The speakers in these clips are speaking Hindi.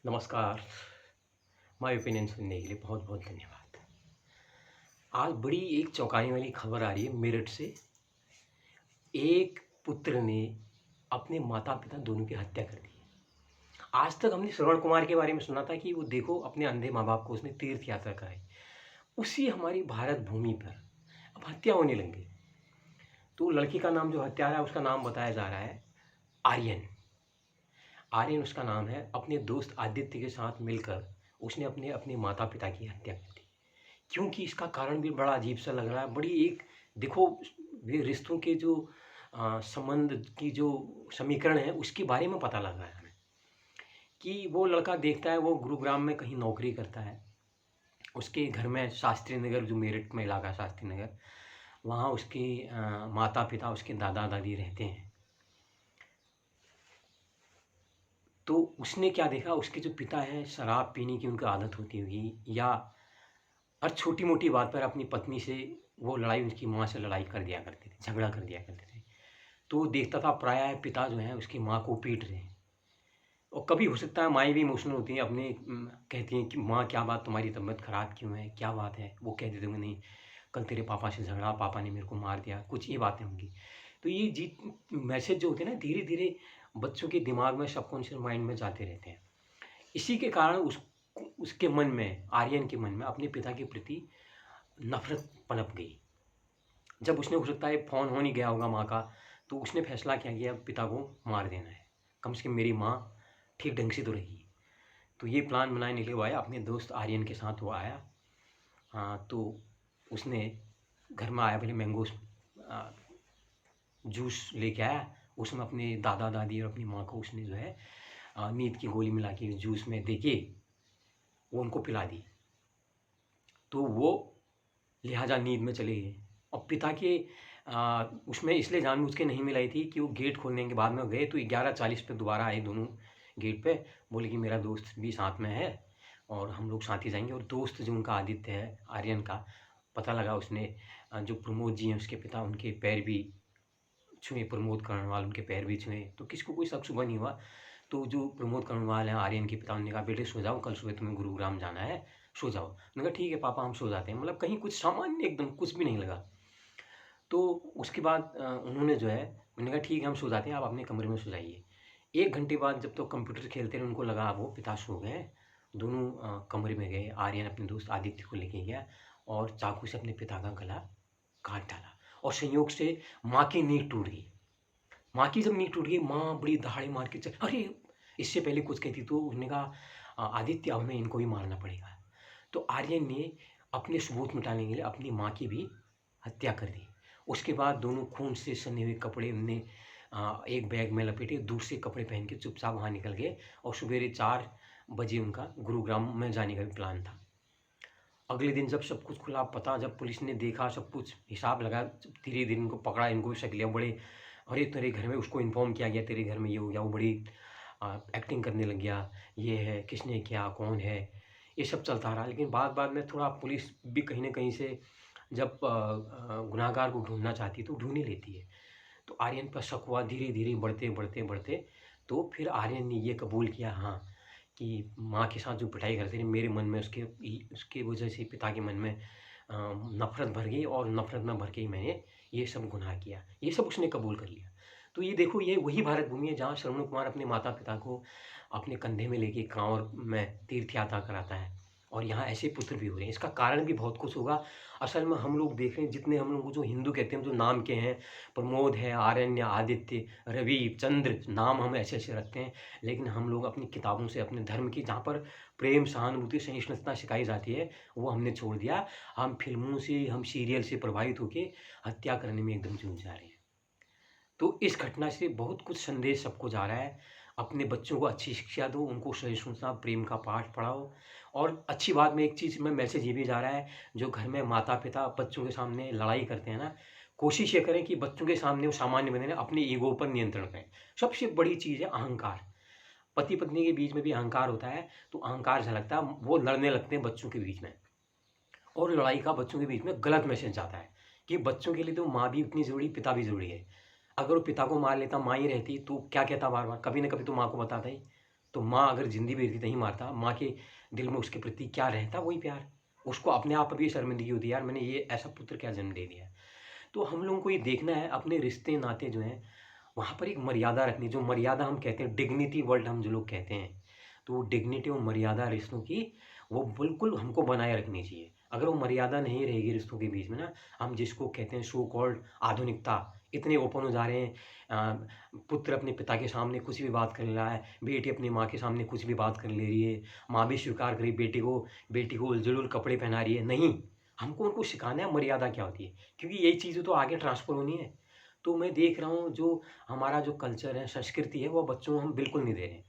नमस्कार। माय ओपिनियन सुनने के लिए बहुत बहुत धन्यवाद। आज बड़ी एक चौंकाने वाली खबर आ रही है मेरठ से। एक पुत्र ने अपने माता पिता दोनों की हत्या कर दी है। आज तक हमने श्रवण कुमार के बारे में सुना था कि वो देखो अपने अंधे माँ बाप को उसने तीर्थ यात्रा कराई। उसी हमारी भारत भूमि पर अब हत्या होने लग गई। तो लड़की का नाम जो हत्या है उसका नाम बताया जा रहा है आर्यन। आर्यन उसका नाम है। अपने दोस्त आदित्य के साथ मिलकर उसने अपने अपने माता पिता की हत्या कर दी। क्योंकि इसका कारण भी बड़ा अजीब सा लग रहा है। बड़ी एक देखो वे रिश्तों के जो संबंध की जो समीकरण है उसके बारे में पता लग रहा है हमें कि वो लड़का देखता है वो गुरुग्राम में कहीं नौकरी करता है। उसके घर में शास्त्री नगर जो मेरठ में इलाका शास्त्री नगर वहाँ उसके माता पिता उसके दादा दादी रहते हैं। तो उसने क्या देखा उसके जो पिता हैं शराब पीने की उनकी आदत होती होगी या हर छोटी मोटी बात पर अपनी पत्नी से वो लड़ाई उनकी माँ से लड़ाई कर दिया करते थे, झगड़ा कर दिया करते थे। तो वो देखता था प्रायः पिता जो हैं उसकी माँ को पीट रहे हैं। और कभी हो सकता है माएँ भी इमोशनल होती हैं अपने कहती हैं कि माँ क्या बात तुम्हारी तबीयत ख़राब क्यों है, क्या बात है? वो कह देते होंगे नहीं कल तेरे पापा से झगड़ा, पापा ने मेरे को मार दिया, कुछ ये बातें होंगी। तो ये मैसेज जो होते हैं ना धीरे-धीरे बच्चों के दिमाग में सबकॉन्शियस माइंड में जाते रहते हैं। इसी के कारण उसके मन में, आर्यन के मन में अपने पिता के प्रति नफ़रत पनप गई। जब उसने हो सकता है फ़ोन हो नहीं गया होगा माँ का, तो उसने फ़ैसला क्या किया पिता को मार देना है। कम से कम मेरी माँ ठीक ढंग से तो रही। तो ये प्लान बनाने के लिए वो आया, अपने दोस्त आर्यन के साथ वो आया। तो उसने घर में आया पहले मैंगोस जूस लेके आया। उसमें अपने दादा दादी और अपनी माँ को उसने जो है नींद की गोली मिला के जूस में देके वो उनको पिला दी। तो वो लिहाजा नींद में चले गए। और पिता के उसमें इसलिए जानबूझ के नहीं मिलाई थी कि वो गेट खोलने के बाद में गए तो 11:40 पे दोबारा आए दोनों गेट पे। बोले कि मेरा दोस्त भी साथ में है और हम लोग साथ ही जाएंगे। और दोस्त जो उनका आदित्य है आर्यन का, पता लगा उसने जो प्रमोद जी हैं उसके पिता उनके पैर भी छुए, प्रमोद कर्णवाल उनके पैर भी छुए। तो किसी को कोई शक शुबा नहीं हुआ। तो जो प्रमोद कर्णवाल हैं आर्यन के पिता, उन्होंने कहा बेटे सो जाओ, कल सुबह तुम्हें गुरुग्राम जाना है, सो जाओ। उन्होंने कहा ठीक है पापा हम सो जाते हैं। मतलब कहीं कुछ सामान्य एकदम कुछ भी नहीं लगा। तो उसके बाद उन्होंने जो है उन्होंने कहा ठीक है हम सो जाते हैं, आप अपने कमरे में सो जाइए। 1 घंटे बाद जब तो कंप्यूटर खेलते रहे उनको लगा वो पिता सो गए। दोनों कमरे में गए। आर्यन अपने दोस्त आदित्य को लेके गया और चाकू से अपने पिता का गला काट डाला। और संयोग से माँ की नींद टूट गई। माँ की जब नींद टूट गई, माँ बड़ी दहाड़े मार के अरे! इससे पहले कुछ कहती तो उसने कहा आदित्य अब हमें इनको ही मारना पड़ेगा। तो आर्यन ने अपने सबूत मिटाने के लिए अपनी माँ की भी हत्या कर दी। उसके बाद दोनों खून से सने हुए कपड़े उनने एक बैग में लपेटे, दूसरे कपड़े पहन के चुपचाप वहाँ निकल गए। और सवेरे 4 बजे उनका गुरुग्राम में जाने का भी प्लान था। अगले दिन जब सब कुछ खुला पता, जब पुलिस ने देखा सब कुछ हिसाब लगाया, धीरे-धीरे इनको पकड़ा, इनको भी शक लिया। बड़े अरे! तेरे घर में उसको इन्फॉर्म किया गया तेरे घर में ये हो गया। वो बड़ी एक्टिंग करने लग गया, ये है, किसने किया, कौन है, ये सब चलता रहा। लेकिन बाद-बाद में थोड़ा पुलिस भी कहीं न कहीं से जब गुनहगार को ढूँढना चाहती है तो ढूँढ ही लेती है। तो आर्यन पर शक हुआ धीरे-धीरे बढ़ते तो फिर आर्यन ने ये कबूल किया हाँ, कि माँ के साथ जो पिटाई करते थे मेरे मन में उसके वजह से पिता के मन में नफ़रत भर गई और नफ़रत में भर के ही मैंने ये सब गुनाह किया। ये सब उसने कबूल कर लिया। तो ये देखो ये वही भारत भूमि है जहाँ श्रवण कुमार अपने माता-पिता को अपने कंधे में लेके काँवड़ में तीर्थ यात्रा कराता है। और यहाँ ऐसे पुत्र भी हो रहे हैं। इसका कारण भी बहुत कुछ होगा। असल में हम लोग देख रहे हैं जितने हम लोग को जो हिंदू कहते हैं, जो नाम के हैं, प्रमोद है, आरण्य, आदित्य, रवि, चंद्र, नाम हम ऐसे-ऐसे रखते हैं। लेकिन हम लोग अपनी किताबों से, अपने धर्म की जहाँ पर प्रेम, सहानुभूति, सहिष्णुता सिखाई जाती है, वो हमने छोड़ दिया। हम फ़िल्मों से, हम सीरियल से प्रभावित होके हत्या करने में एकदम जुट जा रहे हैं। तो इस घटना से बहुत कुछ संदेश सबको जा रहा है। अपने बच्चों को अच्छी शिक्षा दो, उनको सहिष्णुता, प्रेम का पाठ पढ़ाओ। और अच्छी बात में एक चीज़ में मैसेज ये भी जा रहा है, जो घर में माता-पिता बच्चों के सामने लड़ाई करते हैं ना, कोशिश ये करें कि बच्चों के सामने वो सामान्य बने रहें, अपने ईगो पर नियंत्रण करें। सबसे बड़ी चीज़ है अहंकार। पति-पत्नी के बीच में भी अहंकार होता है, तो अहंकार झलकता है, वो लड़ने लगते हैं बच्चों के बीच में। और लड़ाई का बच्चों के बीच में गलत मैसेज जाता है कि बच्चों के लिए तो माँ भी उतनी ज़रूरी, पिता भी ज़रूरी है। अगर वो पिता को मार लेता, माँ ही रहती तो क्या कहता बार-बार, कभी न कभी तो माँ को बताता ही। तो माँ अगर जिंदी भी रहती नहीं मारता, माँ के दिल में उसके प्रति क्या रहता, वही प्यार। उसको अपने आप पर भी शर्मिंदगी होती है, यार मैंने ये ऐसा पुत्र क्या जन्म दे दिया। तो हम लोगों को ये देखना है अपने रिश्ते नाते जो हैं वहाँ पर एक मर्यादा रखनी, जो मर्यादा हम कहते हैं डिग्निटी वर्ड हम जो लोग कहते हैं, तो वो डिग्निटी और मर्यादा रिश्तों की वो बिल्कुल हमको बनाए रखनी चाहिए। अगर वो मर्यादा नहीं रहेगी रिश्तों के बीच में ना, हम जिसको कहते हैं सो कॉल्ड आधुनिकता, इतने ओपन हो जा रहे हैं। पुत्र अपने पिता के सामने कुछ भी बात कर रहा है, बेटी अपनी माँ के सामने कुछ भी बात कर ले रही है, माँ भी स्वीकार कर रही बेटी को उलझुल कपड़े पहना रही है। नहीं, हमको उनको सिखाना है मर्यादा क्या होती है, क्योंकि यही चीज़ें तो आगे ट्रांसफर होनी है। तो मैं देख रहा हूँ जो हमारा जो कल्चर है, संस्कृति है, वो बच्चों को हम बिल्कुल नहीं दे रहे हैं।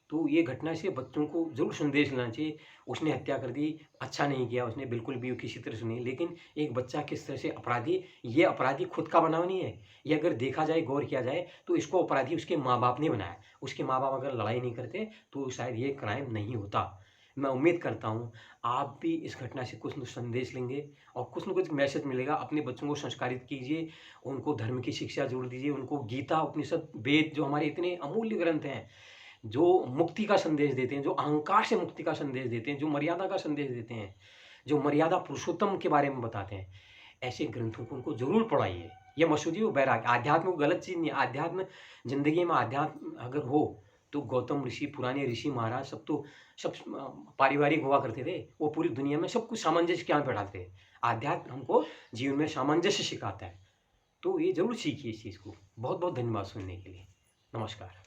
तो ये घटना से बच्चों को ज़रूर संदेश लेना चाहिए। उसने हत्या कर दी, अच्छा नहीं किया उसने, बिल्कुल भी किसी तरह से नहीं। लेकिन एक बच्चा किस तरह से अपराधी, ये अपराधी खुद का बना नहीं है। ये अगर देखा जाए, गौर किया जाए, तो इसको अपराधी उसके माँ-बाप ने बनाया। उसके माँ-बाप अगर लड़ाई नहीं करते, तो शायद ये क्राइम नहीं होता। मैं उम्मीद करता हूँ, आप भी इस घटना से कुछ न संदेश लेंगे और कुछ न कुछ मैसेज मिलेगा। अपने बच्चों को संस्कारित कीजिए, उनको धर्म की शिक्षा ज़रूर दीजिए, उनको गीता, उपनिषद, वेद जो हमारे इतने अमूल्य ग्रंथ हैं, जो मुक्ति का संदेश देते हैं, जो अहंकार से मुक्ति का संदेश देते हैं, जो मर्यादा का संदेश देते हैं, जो मर्यादा पुरुषोत्तम के बारे में बताते हैं, ऐसे ग्रंथों को उनको ज़रूर पढ़ाइए। ये मत सोचिए वो वैराग्य, आध्यात्म कोई गलत चीज़ नहीं है। आध्यात्म, ज़िंदगी में आध्यात्म अगर हो, तो गौतम ऋषि, पुराने ऋषि महाराज सब तो सब पारिवारिक हुआ करते थे। वो पूरी दुनिया में सब कुछ सामंजस्य क्या बैठाते थे। आध्यात्म हमको जीवन में सामंजस्य सिखाता है। तो ये ज़रूर सीखिए इस चीज़ को। बहुत बहुत धन्यवाद सुनने के लिए। नमस्कार।